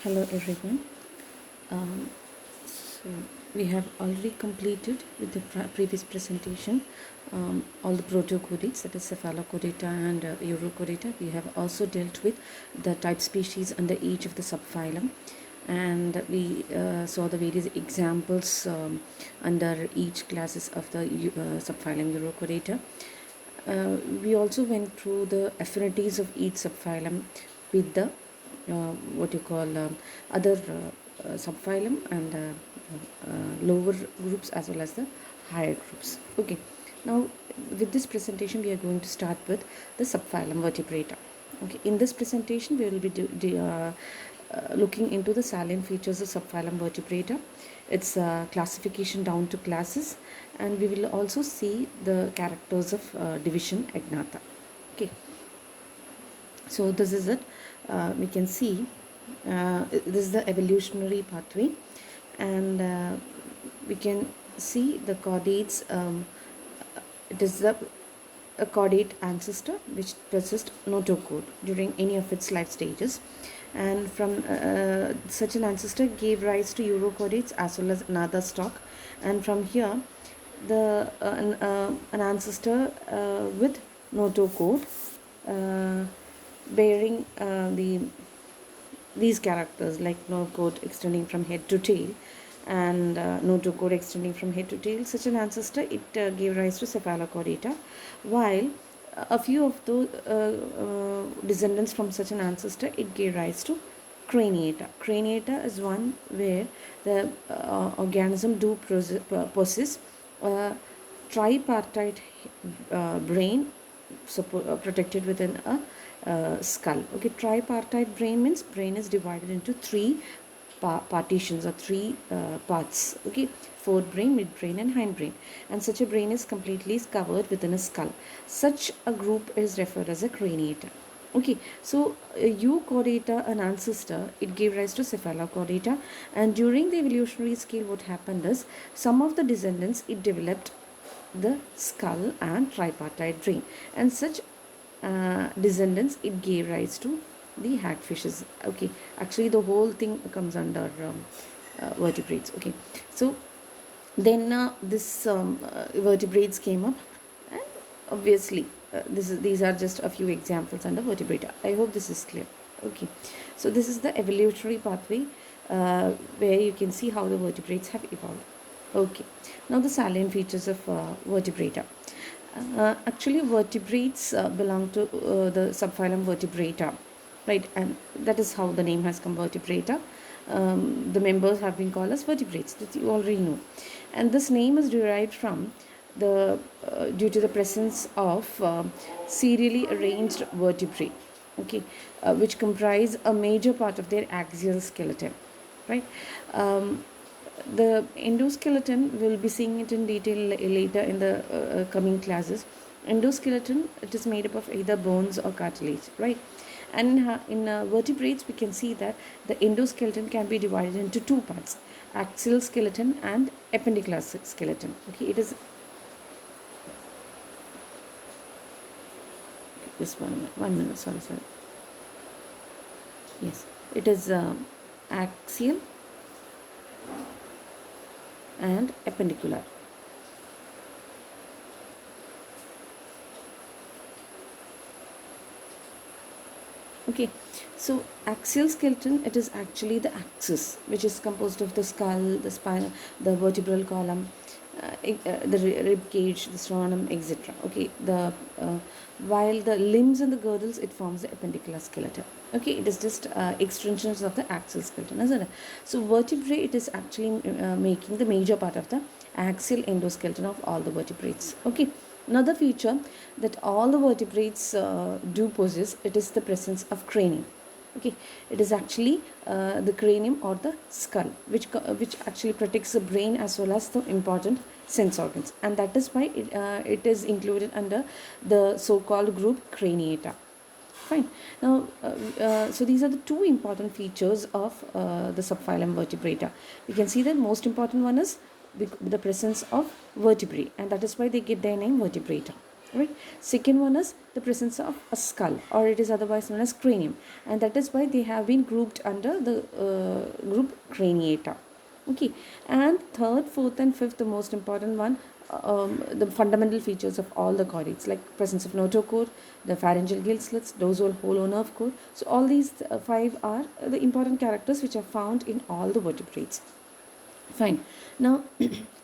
Hello everyone. So we have already completed with the previous presentation all the protochordates, that is cephalochordata and urochordata. We have also dealt with the type species under each of the subphylum, and we saw the various examples under each classes of the subphylum urochordata. We also went through the affinities of each subphylum with the what you call other subphylum and lower groups as well as the higher groups. Okay, now with this presentation we are going to start with the subphylum Vertebrata. Okay, in this presentation we will be looking into the salient features of subphylum Vertebrata, its classification down to classes, and we will also see the characters of division agnata. Okay, so this is it. We can see this is the evolutionary pathway, and we can see the chordates. It is the a chordate ancestor which possessed notochord during any of its life stages, and from such an ancestor gave rise to urochordates as well as another stock, and from here the an ancestor with notochord bearing these characters like notochord extending from head to tail and notochord extending from head to tail. Such an ancestor, it gave rise to cephalochordata, while a few of the descendants from such an ancestor, it gave rise to craniata. Craniata is one where the organism do possess a tripartite brain protected within a skull. Okay, tripartite brain means brain is divided into three partitions or three parts. Okay, forebrain, midbrain and hindbrain, and such a brain is completely covered within a skull. Such a group is referred as a craniata. Okay, so euchordata, an ancestor, it gave rise to cephalochordata, and during the evolutionary scale what happened is some of the descendants, it developed the skull and tripartite brain, and such descendants, it gave rise to the hagfishes. Okay, actually the whole thing comes under vertebrates. Okay, so then this vertebrates came up, and obviously these are just a few examples under vertebrata. I hope this is clear. Okay, so this is the evolutionary pathway where you can see how the vertebrates have evolved. Okay, now the salient features of vertebrata. Actually vertebrates belong to the subphylum Vertebrata, right, and that is how the name has come, Vertebrata. The members have been called as vertebrates, that you already know, and this name is derived from the due to the presence of serially arranged vertebrae, okay, which comprise a major part of their axial skeleton, right. The endoskeleton, we'll be seeing it in detail later in the coming classes. Endoskeleton, it is made up of either bones or cartilage, right. And in vertebrates we can see that the endoskeleton can be divided into two parts: axial skeleton and appendicular skeleton. Okay, it is just one minute, sorry. Yes, it is axial and appendicular. Okay, so axial skeleton, it is actually the axis which is composed of the skull, the spine, the vertebral column, the rib cage, the sternum, etc. Okay, the while the limbs and the girdles, it forms the appendicular skeleton. Okay, it is just extensions of the axial skeleton, isn't it? So vertebrae, it is actually making the major part of the axial endoskeleton of all the vertebrates. Okay, another feature that all the vertebrates do possess, it is the presence of cranium. Okay, it is actually the cranium or the skull which actually protects the brain as well as the important sense organs, and that is why it is included under the so-called group craniata. Fine. Now, so these are the two important features of the subphylum Vertebrata. We can see that most important one is the presence of vertebrae, and that is why they get their name Vertebrata. right? Second one is the presence of a skull, or it is otherwise known as cranium, and that is why they have been grouped under the group Craniata. Okay, and third, fourth, and fifth, the most important one, the fundamental features of all the chordates, like presence of notochord, the pharyngeal gill slits, dorsal hollow nerve cord. So all these five are the important characters which are found in all the vertebrates. Fine. Now,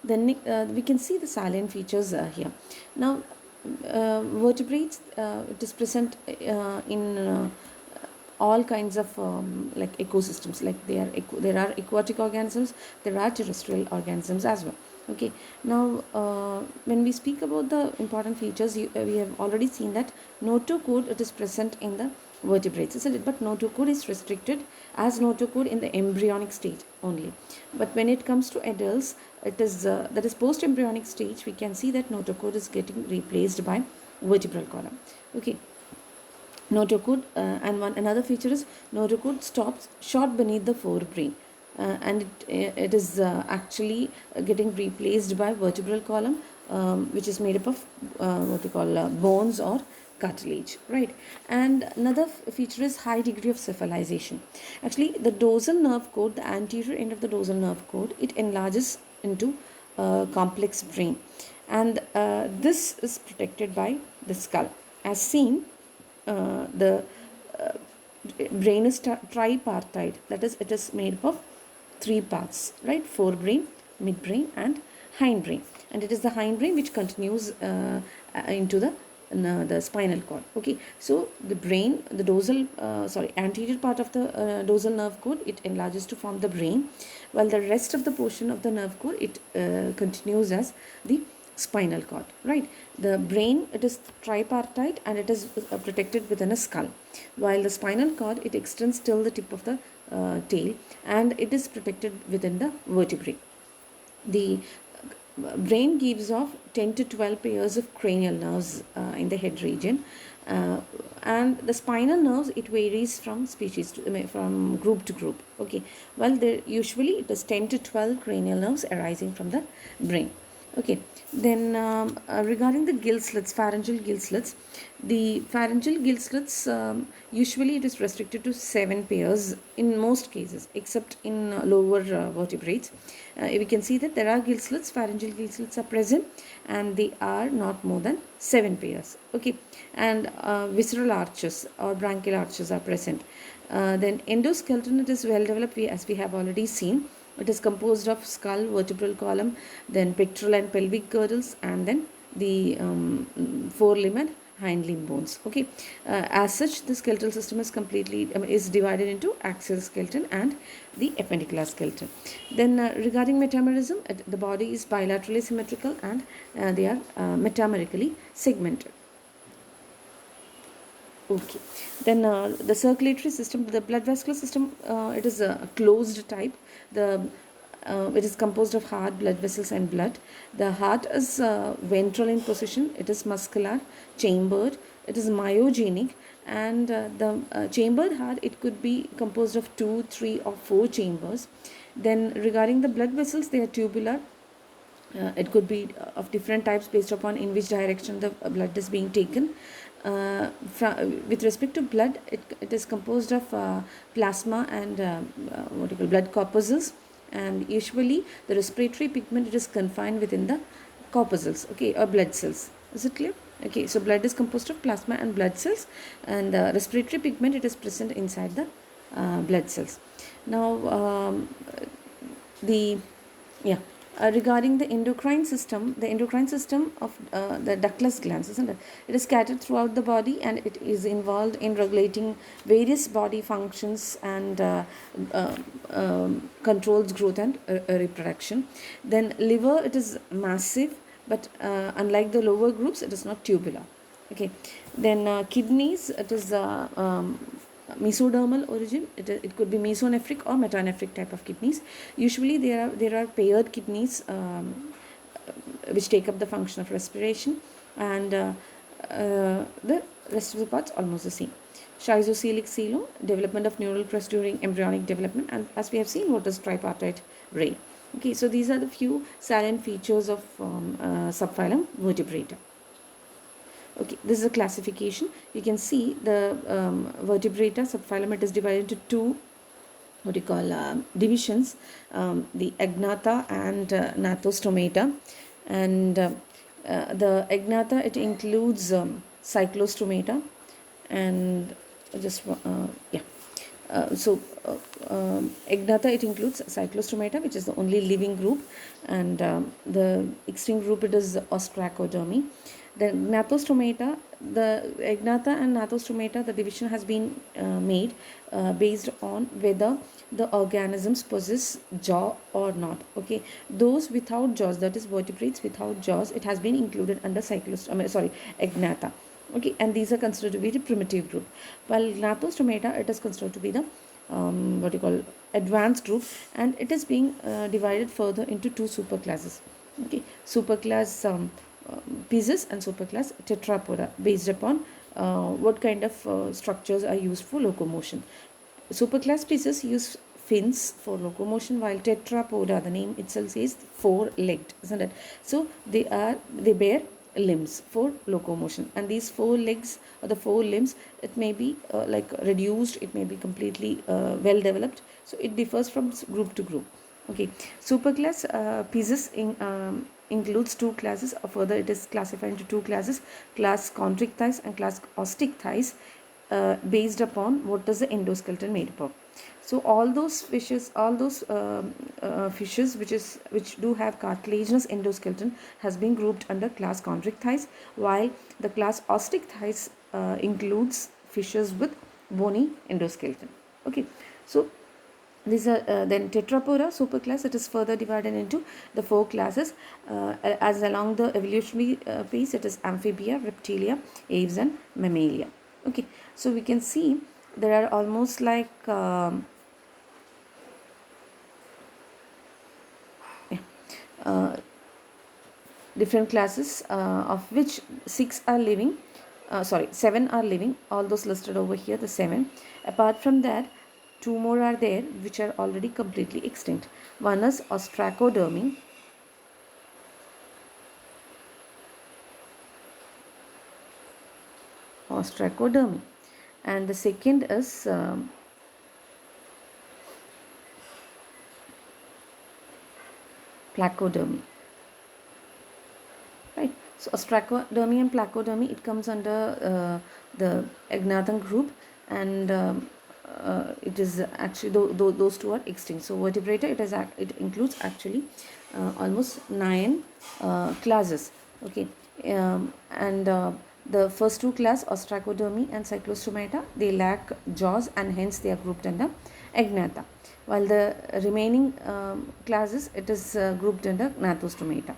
then we can see the salient features here. Now, vertebrates, it is present in all kinds of like ecosystems. Like there are aquatic organisms, there are terrestrial organisms as well. Okay. Now, when we speak about the important features, we have already seen that notochord, it is present in the vertebrates, isn't it? But notochord is restricted as notochord in the embryonic stage only. But when it comes to adults, it is that is post embryonic stage, we can see that notochord is getting replaced by vertebral column. Okay. Notochord and another feature is notochord stops short beneath the forebrain, and it is actually getting replaced by vertebral column, which is made up of what we call bones or cartilage, right? And another feature is high degree of cephalization. Actually, the dorsal nerve cord, the anterior end of the dorsal nerve cord, it enlarges into complex brain, and this is protected by the skull. As seen, the brain is tripartite, that is, it is made up of three parts, right? Forebrain, midbrain, and hindbrain, and it is the hindbrain which continues into the spinal cord. Okay, so the brain, the dorsal anterior part of the dorsal nerve cord, it enlarges to form the brain, while the rest of the portion of the nerve cord, it continues as the spinal cord, right? The brain, it is tripartite and it is protected within a skull, while the spinal cord, it extends till the tip of the tail, and it is protected within the vertebrae. The brain gives off 10 to 12 pairs of cranial nerves in the head region, and the spinal nerves, it varies from species to, from group to group. Okay, well, there usually it is 10 to 12 cranial nerves arising from the brain. Okay, then regarding the gill slits, pharyngeal gill slits, the pharyngeal gill slits, usually it is restricted to 7 pairs in most cases, except in lower vertebrates. We can see that there are gill slits, pharyngeal gill slits are present, and they are not more than 7 pairs. Okay, and visceral arches or branchial arches are present. Then endoskeleton, it is well developed, as we have already seen. It is composed of skull, vertebral column, then pectoral and pelvic girdles, and then the forelimb and hind limb bones. Okay, as such, the skeletal system is completely is divided into axial skeleton and the appendicular skeleton. Then regarding metamerism, the body is bilaterally symmetrical, and they are metamerically segmented. Okay, then the circulatory system, the blood vascular system, it is a closed type. It is composed of heart, blood vessels, and blood. The heart is ventral in position. It is muscular, chambered. It is myogenic, and the chambered heart, it could be composed of 2, 3, or 4 chambers. Then regarding the blood vessels, they are tubular. It could be of different types based upon in which direction the blood is being taken. With respect to blood, it is composed of plasma and blood corpuscles, and usually the respiratory pigment, it is confined within the corpuscles, okay, or blood cells. Is it clear? Okay, so blood is composed of plasma and blood cells, and the respiratory pigment, it is present inside the blood cells. Now regarding the endocrine system of the ductless glands, isn't it? It is scattered throughout the body, and it is involved in regulating various body functions and controls growth and reproduction. Then liver, it is massive, but unlike the lower groups, it is not tubular. Okay. Then kidneys, it is mesodermal origin. It could be mesonephric or metanephric type of kidneys. Usually there are paired kidneys which take up the function of respiration, and the rest of the parts almost the same. Schizocelic coelom, development of neural crest during embryonic development, and as we have seen, what is tripartite brain. Okay, so these are the few salient features of subphylum Vertebrata. Okay, this is a classification. You can see the vertebrata subphylum, it is divided into two, what you call, divisions, the agnatha and gnathostomata. And the agnatha, it includes cyclostomata, and just yeah. Agnatha, it includes Cyclostomata, which is the only living group, and the extinct group, it is Ostracodermy. The Gnathostomata, the Agnatha and Gnathostomata, the division has been made based on whether the organisms possess jaw or not. Okay, those without jaws, that is vertebrates without jaws, it has been included under Agnatha. Okay, and these are considered to be the primitive group, while Gnathostomata, it is considered to be the what you call advanced group, and it is being divided further into two superclasses. Okay, superclass Pisces and superclass Tetrapoda, based upon what kind of structures are used for locomotion. Superclass Pisces use fins for locomotion, while Tetrapoda, the name itself says four-legged, isn't it? So they bear limbs for locomotion, and these four legs or the four limbs, it may be like reduced, it may be completely well developed, so it differs from group to group. Okay, superclass Pisces includes two classes, or further it is classified into two classes, class chondric thighs and class ostic thighs, based upon what is the endoskeleton made up of. So all those fishes, which do have cartilaginous endoskeleton, has been grouped under class chondric thighs, while the class ostic thighs includes fishes with bony endoskeleton. Okay, so these are then Tetrapoda superclass. It is further divided into the four classes as along the evolutionary pace. It is amphibia, reptilia, aves, and mammalia. Okay, so we can see there are almost like different classes, of which seven are living. All those listed over here, the seven. Apart from that, two more are there which are already completely extinct. One is Ostracodermy. And the second is Placodermy. Right. So Ostracodermy and Placodermy, it comes under the Agnathan group, and it is actually those two are extinct. So Vertebrata, it includes actually almost 9 classes. Okay, and the first two class, Ostracodermy and Cyclostomata, they lack jaws, and hence they are grouped under Agnatha, while the remaining classes, it is grouped under Gnathostomata.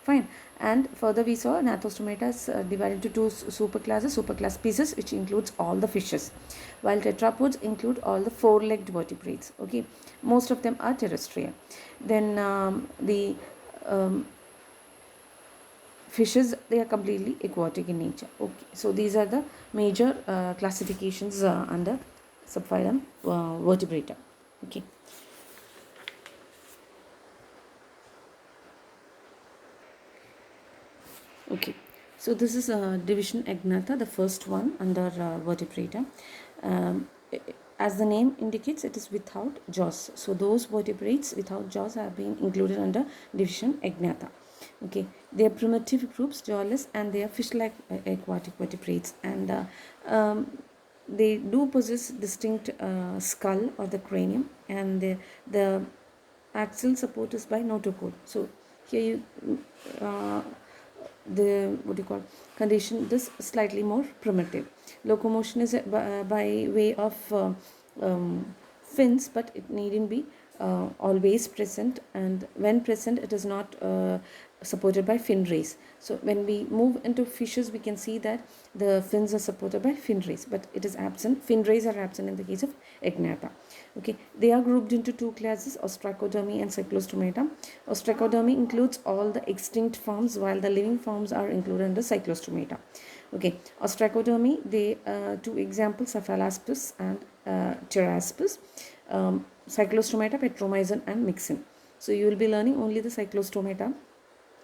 Fine. And further we saw Gnathostomata is divided into two superclasses, superclass Pisces, which includes all the fishes, while tetrapods include all the four-legged vertebrates. Okay, most of them are terrestrial. Then the fishes, they are completely aquatic in nature. Okay, so these are the major classifications under subphylum Vertebrata. Okay. Okay, so this is division Agnatha, the first one under Vertebrata. As the name indicates, it is without jaws. So those vertebrates without jaws have been included under division Agnatha. Okay, they are primitive groups, jawless, and they are fish-like aquatic vertebrates, and they do possess distinct skull or the cranium, and the axial support is by notochord. So here you the condition, this slightly more primitive. Locomotion is by way of fins, but it needn't be always present, and when present, it is not supported by fin rays. So when we move into fishes, we can see that the fins are supported by fin rays, but it is absent. Fin rays are absent in the case of Agnatha. Okay, they are grouped into two classes, Ostracodermy and Cyclostomata. Ostracodermy includes all the extinct forms, while the living forms are included under Cyclostomata. Okay, Ostracodermy, they two examples, Cephalaspis and Pteraspis. Cyclostomata, Petromyzon and Mixin. So you will be learning only the Cyclostomata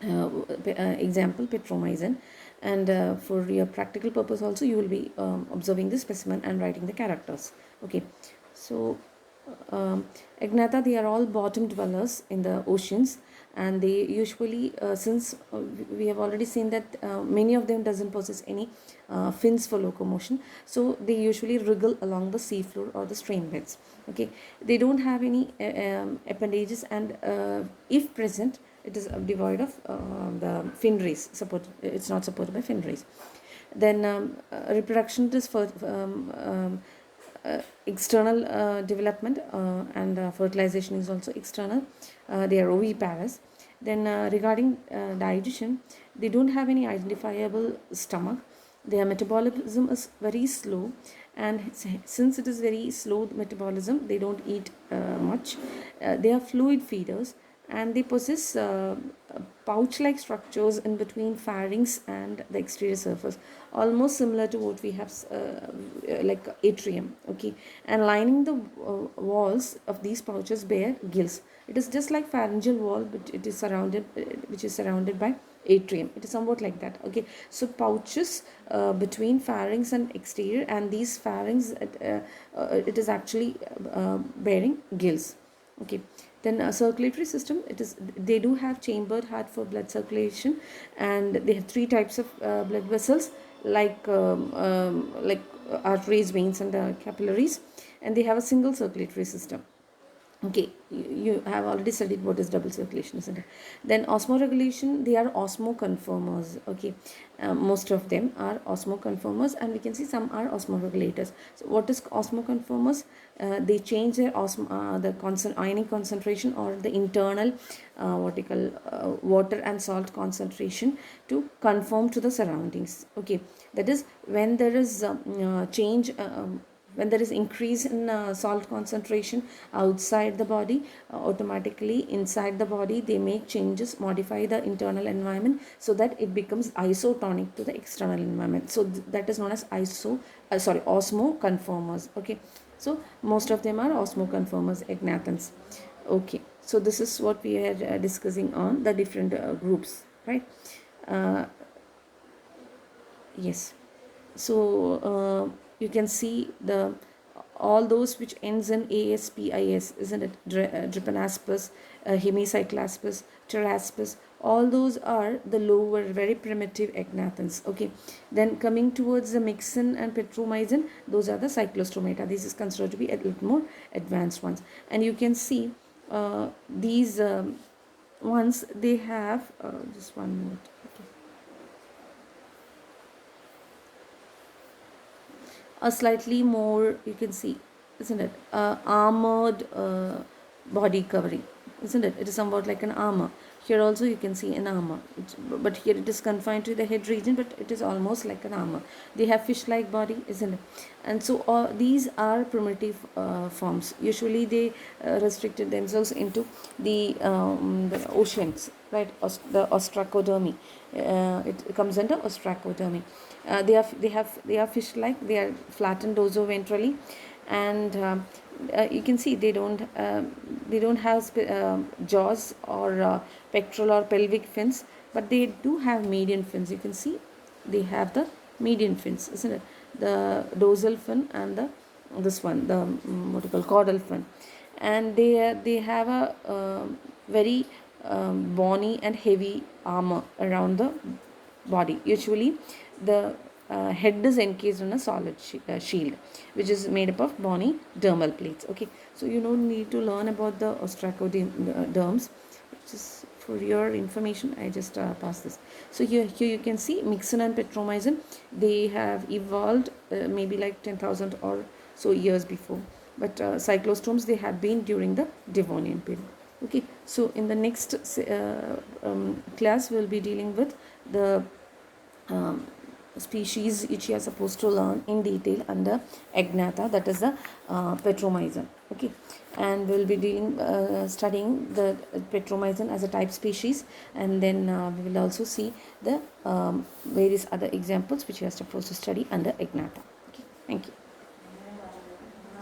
example, Petromyzon. and for your practical purpose also you will be observing the specimen and writing the characters. Okay, so Agnatha, they are all bottom dwellers in the oceans, and they usually, since we have already seen that many of them doesn't possess any fins for locomotion, so they usually wriggle along the seafloor or the stream beds. Okay, they don't have any appendages, and if present, it is devoid of the fin rays. It's not supported by fin rays. Then reproduction is for external development, and fertilization is also external. They are oviparous. Then regarding digestion, they don't have any identifiable stomach. Their metabolism is very slow, and since it is very slow metabolism, they don't eat much. They are fluid feeders, and they possess pouch-like structures in between pharynx and the exterior surface, almost similar to what we have like atrium. Okay, and lining the walls of these pouches bear gills. It is just like pharyngeal wall, but it is surrounded, which is surrounded by atrium. It is somewhat like that. Okay, so pouches between pharynx and exterior, and these pharynx, it is actually bearing gills. Okay, then circulatory system, they do have chambered heart for blood circulation, and they have three types of blood vessels, like arteries, veins, and capillaries, and they have a single circulatory system. Okay, you have already studied what is double circulation, isn't it? Then Osmo Regulation, they are osmoconformers. Okay, most of them are osmoconformers, and we can see some are osmoregulators. So what is osmoconformers? They change their ionic concentration, or the internal water and salt concentration, to conform to the surroundings. Okay, that is, when there is change, when there is increase in salt concentration outside the body, automatically inside the body they make changes, modify the internal environment so that it becomes isotonic to the external environment. So that is known as osmoconformers. Okay, so most of them are osmoconformers, agnathans. Okay, so this is what we are discussing on the different groups, right? Yes, so you can see the all those which ends in ASPIS, isn't it? Drepanaspis, Hemicyclaspis, Pteraspis, all those are the lower, very primitive agnathans. Okay, then coming towards the Myxin and Petromyxin, those are the Cyclostomata. This is considered to be a little more advanced ones, and you can see these ones, they have just one minute. Okay. A slightly more, you can see, isn't it, armored body covering, isn't it? It is somewhat like an armor. Here also you can see an armor, but here it is confined to the head region, but it is almost like an armor. They have fish-like body, isn't it? And so these are primitive forms. Usually they restricted themselves into the oceans, right? The ostracodermy. It comes under ostracodermy. They are fish-like. They are flattened dorsoventrally, and you can see they don't have jaws or pectoral or pelvic fins, but they do have median fins. You can see they have the median fins, isn't it? The dorsal fin and this one, the what you call caudal fin, and they have a very bony and heavy armor around the body. Usually the head is encased in a solid shield, which is made up of bony dermal plates. Okay, so you don't need to learn about the ostracoderms, just for your information. I just pass this. So here you can see Myxin and Petromyxin, they have evolved maybe like 10,000 or so years before, but cyclostomes, they had been during the Devonian period. Okay, so in the next class we'll be dealing with the species which you are supposed to learn in detail under Agnatha, that is the Petromyxin. Okay, and we'll be studying the Petromyxin as a type species, and then we will also see the various other examples which you are supposed to study under Agnatha. Okay, thank you.